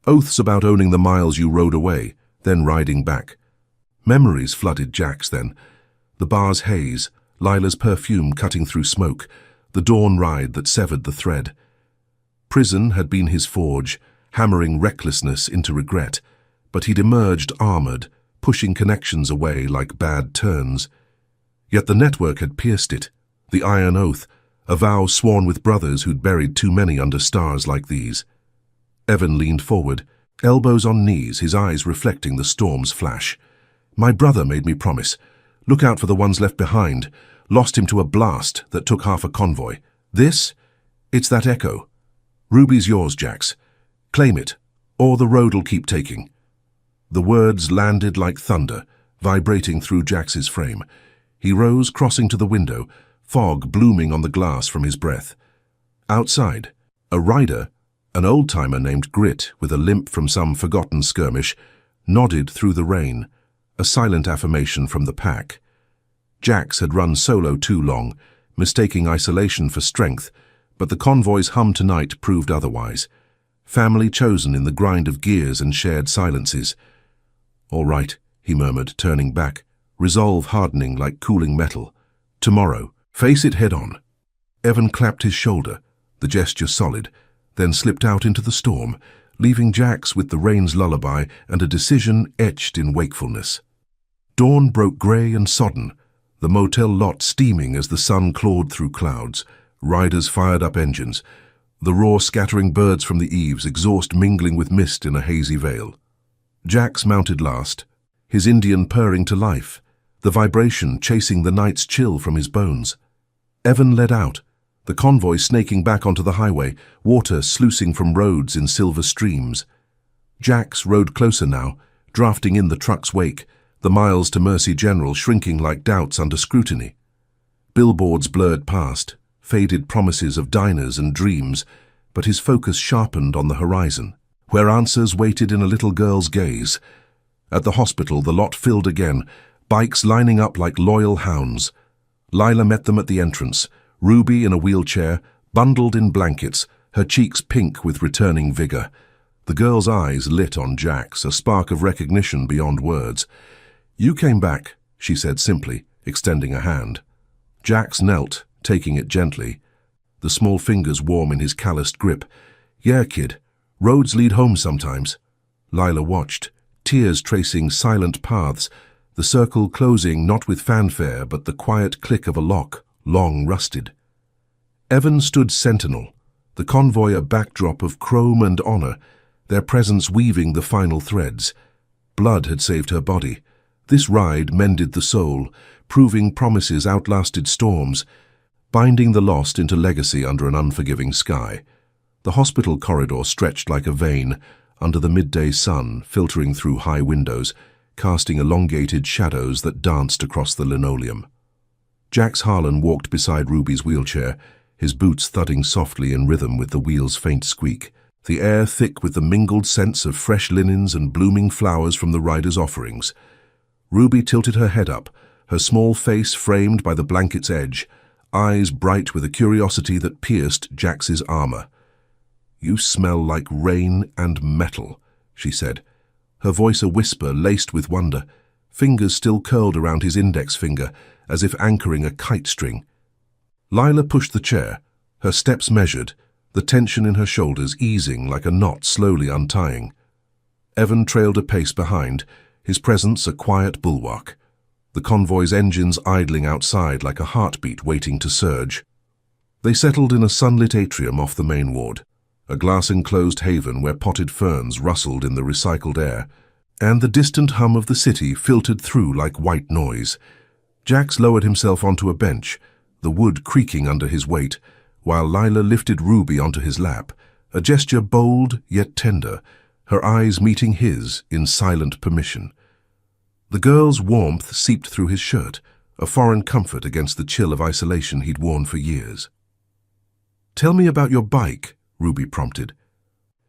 Oaths about owning the miles you rode away, then riding back. Memories flooded Jack's then. The bar's haze, Lila's perfume cutting through smoke, the dawn ride that severed the thread. Prison had been his forge, hammering recklessness into regret, but he'd emerged armored, pushing connections away like bad turns. Yet the network had pierced it, the iron oath, a vow sworn with brothers who'd buried too many under stars like these. Evan leaned forward, elbows on knees, his eyes reflecting the storm's flash. My brother made me promise. Look out for the ones left behind. Lost him to a blast that took half a convoy. This? It's that echo. Ruby's yours, Jax. Claim it, or the road'll keep taking. The words landed like thunder, vibrating through Jax's frame. He rose, crossing to the window, fog blooming on the glass from his breath. Outside, a rider, an old-timer named Grit with a limp from some forgotten skirmish, nodded through the rain, a silent affirmation from the pack. Jax had run solo too long, mistaking isolation for strength, but the convoy's hum tonight proved otherwise. Family chosen in the grind of gears and shared silences. All right, he murmured, turning back, resolve hardening like cooling metal. Tomorrow, face it head-on. Evan clapped his shoulder, the gesture solid, then slipped out into the storm, leaving Jax with the rain's lullaby and a decision etched in wakefulness. Dawn broke grey and sodden, the motel lot steaming as the sun clawed through clouds. Riders fired up engines, the roar scattering birds from the eaves, exhaust mingling with mist in a hazy veil. Jax mounted last, his Indian purring to life, the vibration chasing the night's chill from his bones. Evan led out, the convoy snaking back onto the highway, water sluicing from roads in silver streams. Jax rode closer now, drafting in the truck's wake, the miles to Mercy General shrinking like doubts under scrutiny. Billboards blurred past, faded promises of diners and dreams, but his focus sharpened on the horizon, where answers waited in a little girl's gaze. At the hospital, the lot filled again, bikes lining up like loyal hounds. Lila met them at the entrance, Ruby in a wheelchair, bundled in blankets, her cheeks pink with returning vigor. The girl's eyes lit on Jax, a spark of recognition beyond words. "You came back," she said simply, extending a hand. Jax knelt, taking it gently, the small fingers warm in his calloused grip. "Yeah, kid. Roads lead home sometimes." Lila watched, tears tracing silent paths, the circle closing not with fanfare but the quiet click of a lock, long rusted. Evan stood sentinel, the convoy a backdrop of chrome and honor, their presence weaving the final threads. Blood had saved her body. This ride mended the soul, proving promises outlasted storms, binding the lost into legacy under an unforgiving sky. The hospital corridor stretched like a vein, under the midday sun filtering through high windows, casting elongated shadows that danced across the linoleum. Jax Harlan walked beside Ruby's wheelchair, his boots thudding softly in rhythm with the wheel's faint squeak, the air thick with the mingled scents of fresh linens and blooming flowers from the rider's offerings. Ruby tilted her head up, her small face framed by the blanket's edge, eyes bright with a curiosity that pierced Jax's armor. "You smell like rain and metal," she said, her voice a whisper laced with wonder, fingers still curled around his index finger, as if anchoring a kite string. Lila pushed the chair, her steps measured, the tension in her shoulders easing like a knot slowly untying. Evan trailed a pace behind, his presence a quiet bulwark, the convoy's engines idling outside like a heartbeat waiting to surge. They settled in a sunlit atrium off the main ward, a glass-enclosed haven where potted ferns rustled in the recycled air, and the distant hum of the city filtered through like white noise. Jax lowered himself onto a bench, the wood creaking under his weight, while Lila lifted Ruby onto his lap, a gesture bold yet tender, her eyes meeting his in silent permission. The girl's warmth seeped through his shirt, a foreign comfort against the chill of isolation he'd worn for years. "Tell me about your bike," Ruby prompted.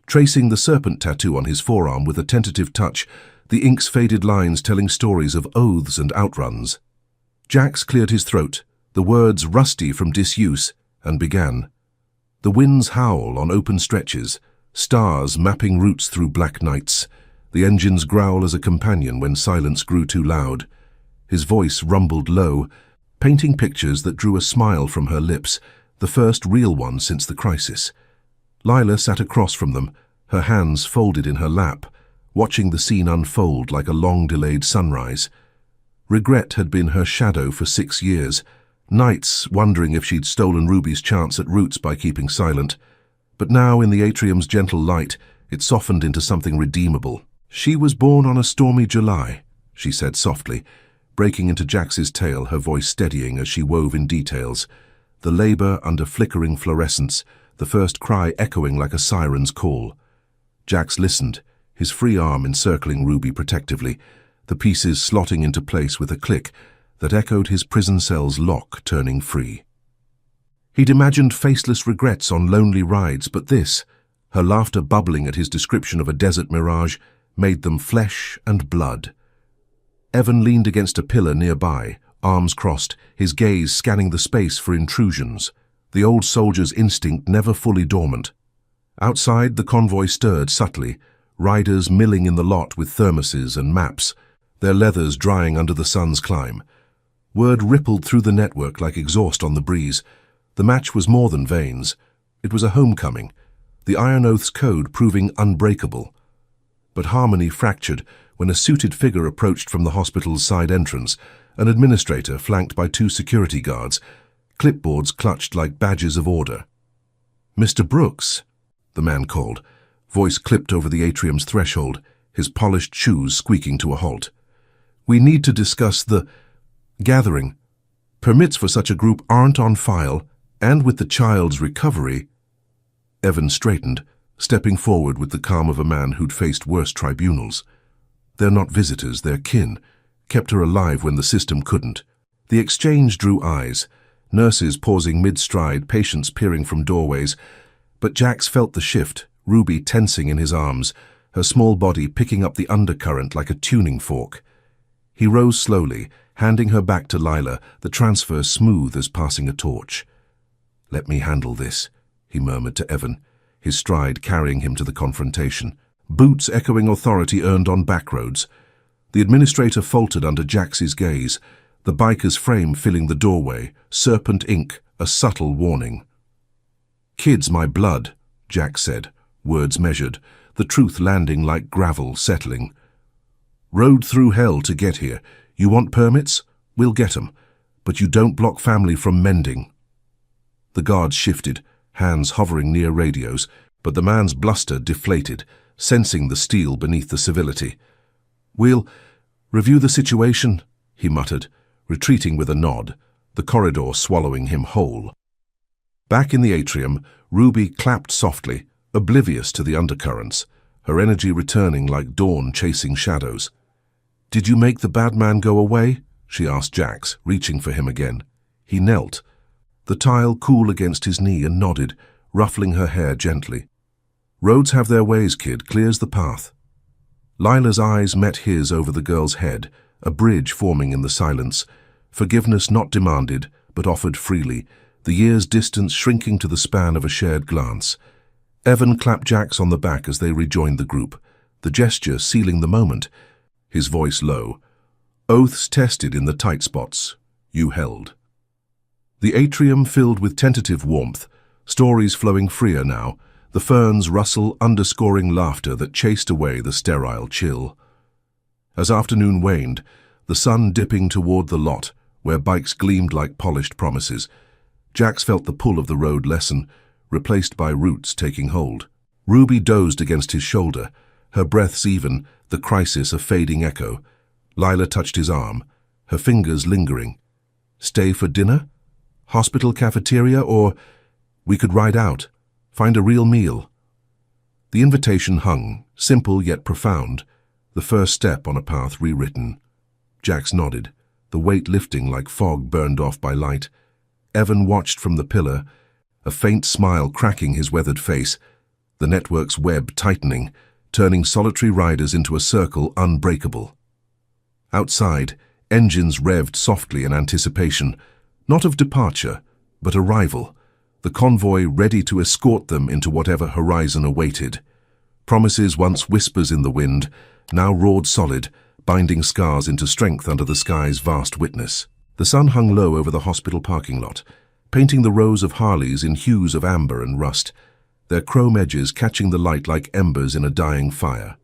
Tracing the serpent tattoo on his forearm with a tentative touch, the ink's faded lines telling stories of oaths and outruns. Jax cleared his throat, the words rusty from disuse, and began. "The winds howl on open stretches, stars mapping routes through black nights, the engine's growl as a companion when silence grew too loud. His voice rumbled low, painting pictures that drew a smile from her lips, the first real one since the crisis. Lila sat across from them, her hands folded in her lap, watching the scene unfold like a long-delayed sunrise. Regret had been her shadow for 6 years, nights wondering if she'd stolen Ruby's chance at roots by keeping silent. But now, in the atrium's gentle light, it softened into something redeemable. "She was born on a stormy July," she said softly, breaking into Jax's tale, her voice steadying as she wove in details. The labor under flickering fluorescence, the first cry echoing like a siren's call. Jax listened, his free arm encircling Ruby protectively, the pieces slotting into place with a click that echoed his prison cell's lock turning free. He'd imagined faceless regrets on lonely rides, but this, her laughter bubbling at his description of a desert mirage, made them flesh and blood. Evan leaned against a pillar nearby, arms crossed, his gaze scanning the space for intrusions, the old soldier's instinct never fully dormant. Outside, the convoy stirred subtly, riders milling in the lot with thermoses and maps, their leathers drying under the sun's climb. Word rippled through the network like exhaust on the breeze. The match was more than vains. It was a homecoming, the Iron Oath's code proving unbreakable. But harmony fractured when a suited figure approached from the hospital's side entrance, an administrator flanked by 2 security guards, clipboards clutched like badges of order. "Mr. Brooks," the man called, voice clipped over the atrium's threshold, his polished shoes squeaking to a halt. "We need to discuss the gathering. Permits for such a group aren't on file, and with the child's recovery—" Evan straightened, stepping forward with the calm of a man who'd faced worse tribunals. "They're not visitors, they're kin. Kept her alive when the system couldn't." The exchange drew eyes, nurses pausing mid-stride, patients peering from doorways. But Jax felt the shift, Ruby tensing in his arms, her small body picking up the undercurrent like a tuning fork. He rose slowly, handing her back to Lila, the transfer smooth as passing a torch. "Let me handle this," he murmured to Evan, his stride carrying him to the confrontation. Boots echoing authority earned on backroads. The administrator faltered under Jax's gaze, the biker's frame filling the doorway, serpent ink, a subtle warning. "Kid's my blood," Jax said, words measured, the truth landing like gravel settling. "Rode through hell to get here. You want permits? We'll get 'em. But you don't block family from mending." The guards shifted, hands hovering near radios, but the man's bluster deflated, sensing the steel beneath the civility. "We'll review the situation," he muttered, retreating with a nod, the corridor swallowing him whole. Back in the atrium, Ruby clapped softly, oblivious to the undercurrents, her energy returning like dawn chasing shadows. "Did you make the bad man go away?" she asked Jax, reaching for him again. He knelt, the tile cool against his knee, and nodded, ruffling her hair gently. "Roads have their ways, kid. Clears the path." Lila's eyes met his over the girl's head, a bridge forming in the silence. Forgiveness not demanded, but offered freely, the year's distance shrinking to the span of a shared glance. Evan clapped Jax on the back as they rejoined the group, the gesture sealing the moment, his voice low. "Oaths tested in the tight spots. You held." The atrium filled with tentative warmth, stories flowing freer now, the ferns rustle underscoring laughter that chased away the sterile chill. As afternoon waned, the sun dipping toward the lot, where bikes gleamed like polished promises, Jax felt the pull of the road lessen, replaced by roots taking hold. Ruby dozed against his shoulder, her breaths even, the crisis a fading echo. Lila touched his arm, her fingers lingering. "Stay for dinner? Hospital cafeteria, or we could ride out, find a real meal." The invitation hung, simple yet profound, the first step on a path rewritten. Jax nodded, the weight lifting like fog burned off by light. Evan watched from the pillar, a faint smile cracking his weathered face, the network's web tightening, turning solitary riders into a circle unbreakable. Outside, engines revved softly in anticipation, not of departure, but arrival, the convoy ready to escort them into whatever horizon awaited. Promises once whispers in the wind, now roared solid, binding scars into strength under the sky's vast witness. The sun hung low over the hospital parking lot, painting the rows of Harleys in hues of amber and rust, their chrome edges catching the light like embers in a dying fire.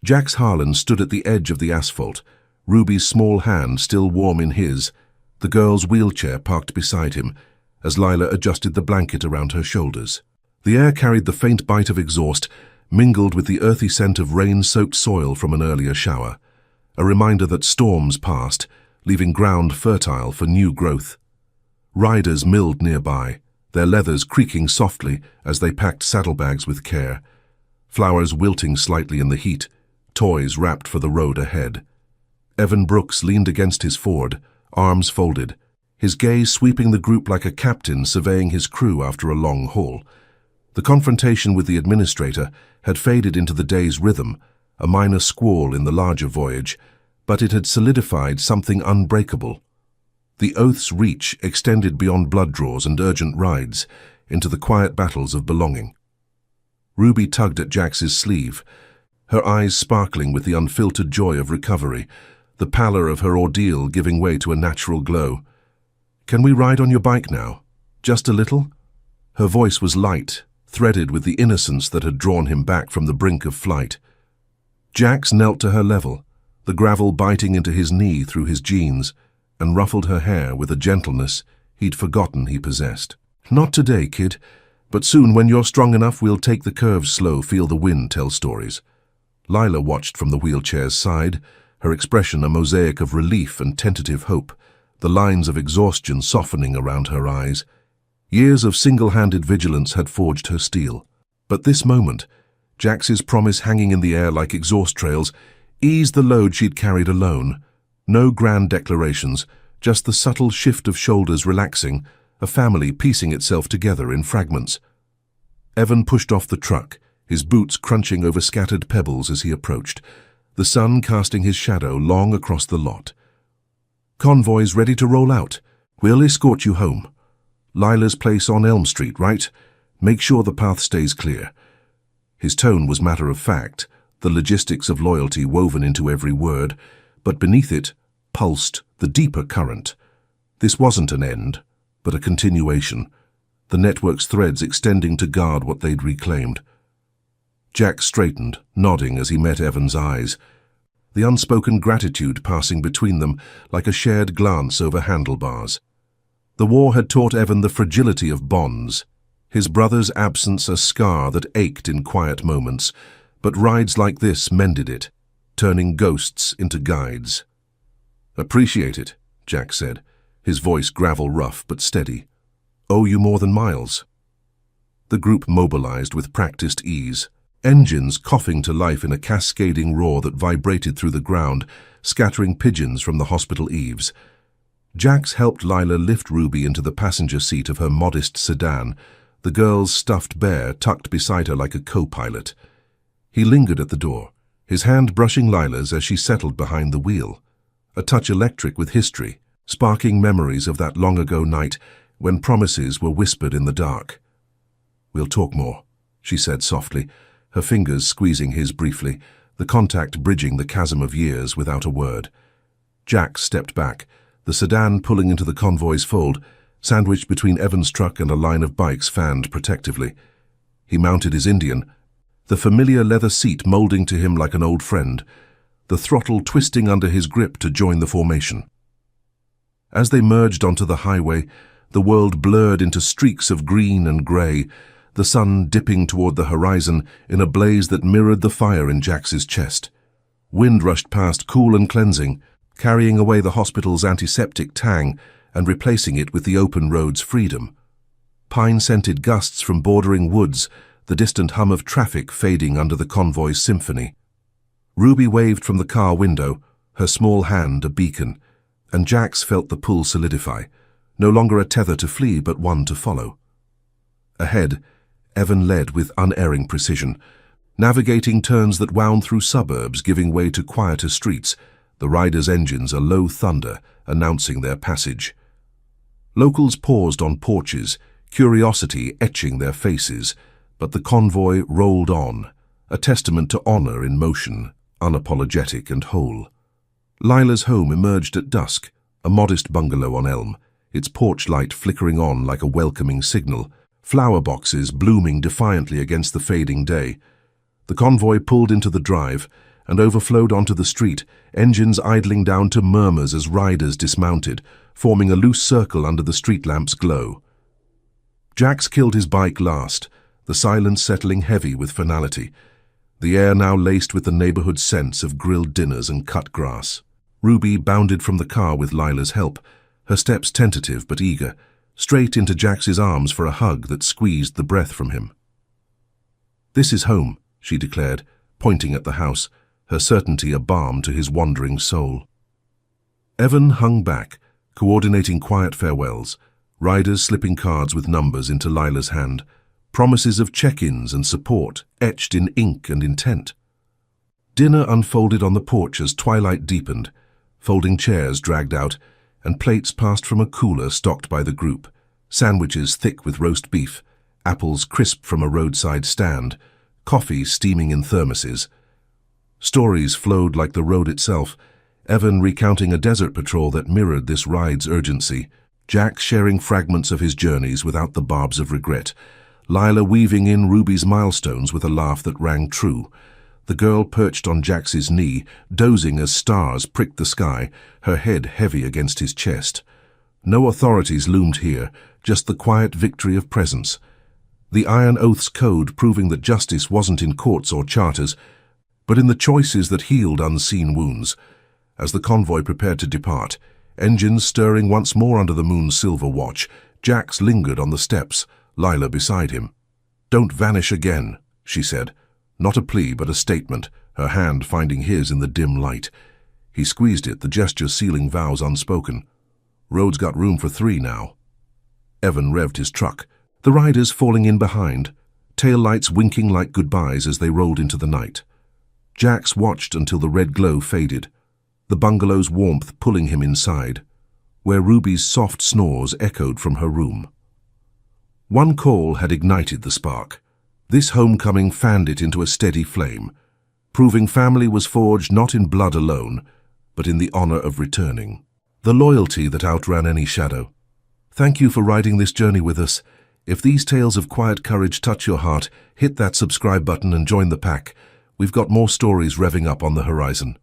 Jax Harlan stood at the edge of the asphalt, Ruby's small hand still warm in his, the girl's wheelchair parked beside him, as Lila adjusted the blanket around her shoulders. The air carried the faint bite of exhaust, mingled with the earthy scent of rain-soaked soil from an earlier shower, a reminder that storms passed, leaving ground fertile for new growth. Riders milled nearby, their leathers creaking softly as they packed saddlebags with care, flowers wilting slightly in the heat, toys wrapped for the road ahead. Evan Brooks leaned against his Ford, arms folded, his gaze sweeping the group like a captain surveying his crew after a long haul. The confrontation with the administrator had faded into the day's rhythm, a minor squall in the larger voyage, but it had solidified something unbreakable. The oath's reach extended beyond blood draws and urgent rides into the quiet battles of belonging. Ruby tugged at Jax's sleeve, her eyes sparkling with the unfiltered joy of recovery, the pallor of her ordeal giving way to a natural glow. "Can we ride on your bike now? Just a little?" Her voice was light, threaded with the innocence that had drawn him back from the brink of flight. Jax knelt to her level, the gravel biting into his knee through his jeans, and ruffled her hair with a gentleness he'd forgotten he possessed. "Not today, kid, but soon when you're strong enough we'll take the curves slow, feel the wind tell stories." Lila watched from the wheelchair's side, her expression a mosaic of relief and tentative hope, the lines of exhaustion softening around her eyes. Years of single-handed vigilance had forged her steel. But this moment, Jax's promise hanging in the air like exhaust trails, eased the load she'd carried alone. No grand declarations, just the subtle shift of shoulders relaxing, a family piecing itself together in fragments. Evan pushed off the truck, his boots crunching over scattered pebbles as he approached, the sun casting his shadow long across the lot. "Convoy's ready to roll out. We'll escort you home. Lila's place on Elm Street, right? Make sure the path stays clear." His tone was matter-of-fact, the logistics of loyalty woven into every word, but beneath it pulsed the deeper current. This wasn't an end, but a continuation, the network's threads extending to guard what they'd reclaimed. Jack straightened, nodding as he met Evan's eyes, the unspoken gratitude passing between them like a shared glance over handlebars. The war had taught Evan the fragility of bonds, his brother's absence a scar that ached in quiet moments, but rides like this mended it, turning ghosts into guides. "Appreciate it," Jack said, his voice gravel rough but steady. "Owe you more than miles." The group mobilized with practiced ease, engines coughing to life in a cascading roar that vibrated through the ground, scattering pigeons from the hospital eaves. Jax helped Lila lift Ruby into the passenger seat of her modest sedan, the girl's stuffed bear tucked beside her like a co-pilot. He lingered at the door, his hand brushing Lila's as she settled behind the wheel, a touch electric with history, sparking memories of that long-ago night when promises were whispered in the dark. "We'll talk more," she said softly, her fingers squeezing his briefly, the contact bridging the chasm of years without a word. Jack stepped back, the sedan pulling into the convoy's fold, sandwiched between Evan's truck and a line of bikes fanned protectively. He mounted his Indian, the familiar leather seat molding to him like an old friend, the throttle twisting under his grip to join the formation. As they merged onto the highway, the world blurred into streaks of green and grey, the sun dipping toward the horizon in a blaze that mirrored the fire in Jax's chest. Wind rushed past, cool and cleansing, carrying away the hospital's antiseptic tang and replacing it with the open road's freedom. Pine-scented gusts from bordering woods, the distant hum of traffic fading under the convoy's symphony. Ruby waved from the car window, her small hand a beacon, and Jax felt the pull solidify, no longer a tether to flee but one to follow. Ahead, Evan led with unerring precision, navigating turns that wound through suburbs giving way to quieter streets, the riders' engines a low thunder announcing their passage. Locals paused on porches, curiosity etching their faces, but the convoy rolled on, a testament to honor in motion, unapologetic and whole. Lila's home emerged at dusk, a modest bungalow on Elm, its porch light flickering on like a welcoming signal, flower boxes blooming defiantly against the fading day. The convoy pulled into the drive and overflowed onto the street, engines idling down to murmurs as riders dismounted, forming a loose circle under the street lamp's glow. Jax killed his bike last, the silence settling heavy with finality, the air now laced with the neighborhood scents of grilled dinners and cut grass. Ruby bounded from the car with Lila's help, her steps tentative but eager, straight into Jax's arms for a hug that squeezed the breath from him. "This is home," she declared, pointing at the house, her certainty a balm to his wandering soul. Evan hung back, coordinating quiet farewells, riders slipping cards with numbers into Lila's hand, promises of check-ins and support etched in ink and intent. Dinner unfolded on the porch as twilight deepened, folding chairs dragged out, and plates passed from a cooler stocked by the group, sandwiches thick with roast beef, apples crisp from a roadside stand, coffee steaming in thermoses. Stories flowed like the road itself, Evan recounting a desert patrol that mirrored this ride's urgency, Jax sharing fragments of his journeys without the barbs of regret, Lila weaving in Ruby's milestones with a laugh that rang true. The girl perched on Jax's knee, dozing as stars pricked the sky, her head heavy against his chest. No authorities loomed here, just the quiet victory of presence. The Iron Oath's code proving that justice wasn't in courts or charters, but in the choices that healed unseen wounds. As the convoy prepared to depart, engines stirring once more under the moon's silver watch, Jax lingered on the steps, Lila beside him. "Don't vanish again," she said. Not a plea, but a statement, her hand finding his in the dim light. He squeezed it, the gesture sealing vows unspoken. Road's got room for 3 now. Evan revved his truck, the riders falling in behind, taillights winking like goodbyes as they rolled into the night. Jax watched until the red glow faded, the bungalow's warmth pulling him inside, where Ruby's soft snores echoed from her room. One call had ignited the spark. This homecoming fanned it into a steady flame, proving family was forged not in blood alone, but in the honor of returning. The loyalty that outran any shadow. Thank you for riding this journey with us. If these tales of quiet courage touch your heart, hit that subscribe button and join the pack. We've got more stories revving up on the horizon.